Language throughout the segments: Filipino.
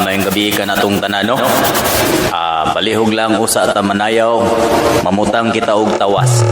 mayong gabi ka na itong tanan, no? Palihog lang usa at manayaw, mamutang kita og tawas.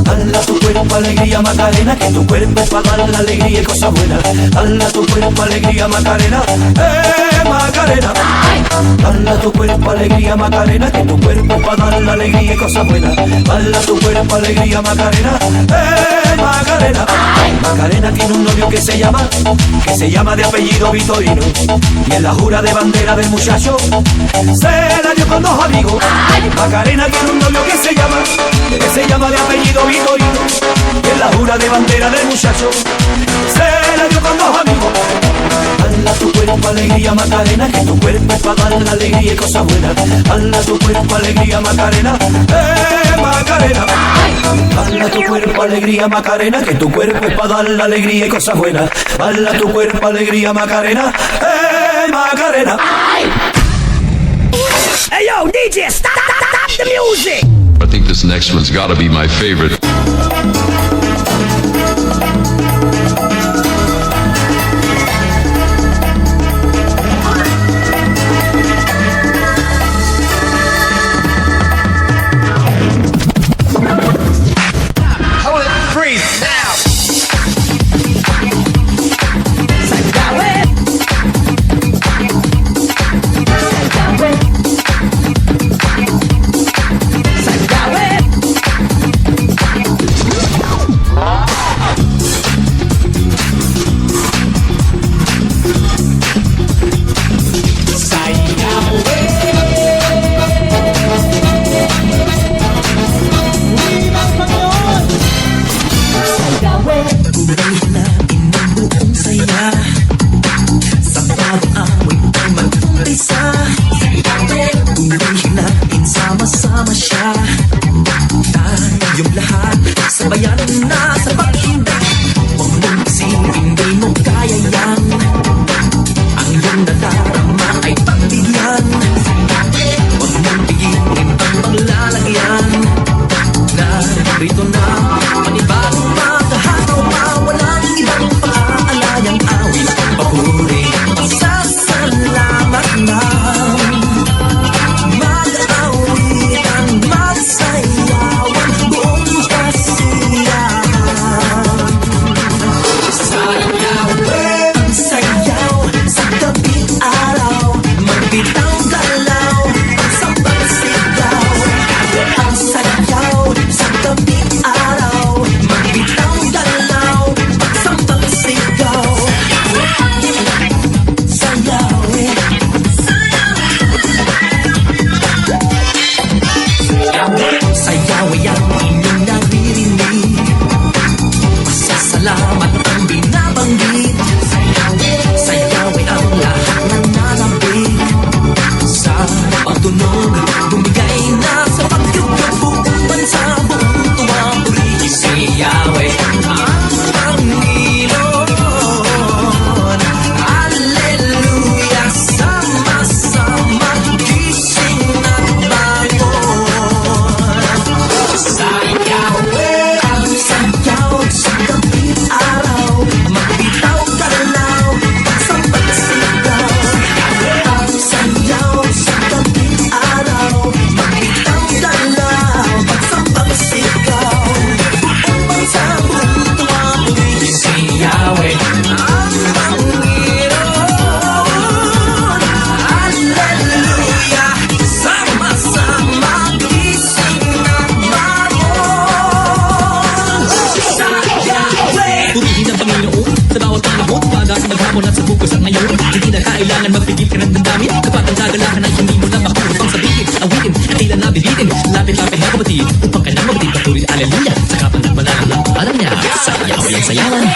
Dala tu cuerpo alegría Macarena, que tu cuerpo es para dar la alegría y cosas buenas. Dala tu cuerpo alegría Macarena, Macarena. Dala tu cuerpo alegría Macarena, que tu cuerpo es para dar la alegría y cosas buenas. Dala tu cuerpo alegría Macarena, Macarena. Macarena tiene un novio que se llama de apellido Vitorino, y en la jura de bandera del muchacho se la dio con dos amigos. Macarena tiene un novio que se llama de apellido Vitorino, y en la jura de bandera del muchacho se la dio con dos amigos. Dala tu cuerpo alegría Macarena, que tu cuerpo es para dar la alegría y cosas buenas. Dala tu cuerpo alegría Macarena, Macarena. Dala tu cuerpo alegría Macarena, que tu cuerpo es para dar la alegría y cosas buenas. Dala tu cuerpo alegría Macarena, Macarena. Hey yo, DJ, stop the music! I think this next one's gotta be my favorite. Hold it, freeze, now! Sama siya, tayong lahat sabayan na sa pag-ibig. Huwag mong isipin, di mo kaya yan. Ang iyong nadarama ay pagbigyan. Huwag mong tigilin ang paglalagyan. Narito na panibagong makahataw pa, walang ibang paaalayang awit. Papuri, pasasalamat na. sayawan.